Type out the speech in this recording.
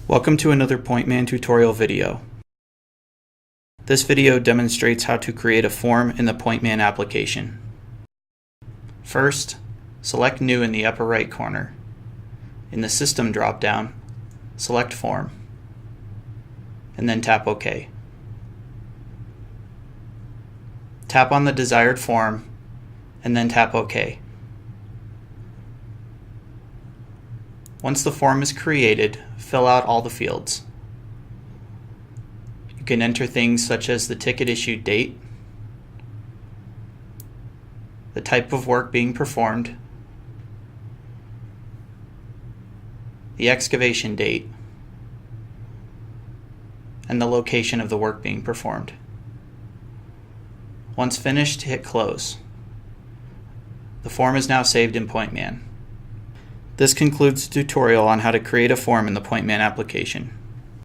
Welcome to another PointMan tutorial video. This video demonstrates how to create a form in the PointMan application. First, select New in the upper right corner. In the System drop-down, select Form, and then tap OK. Tap on the desired form, and then tap OK. Once the form is created, fill out all the fields. You can enter things such as the ticket issued date, the type of work being performed, the excavation date, and the location of the work being performed. Once finished, hit Close. The form is now saved in PointMan. This concludes the tutorial on how to create a form in the PointMan application.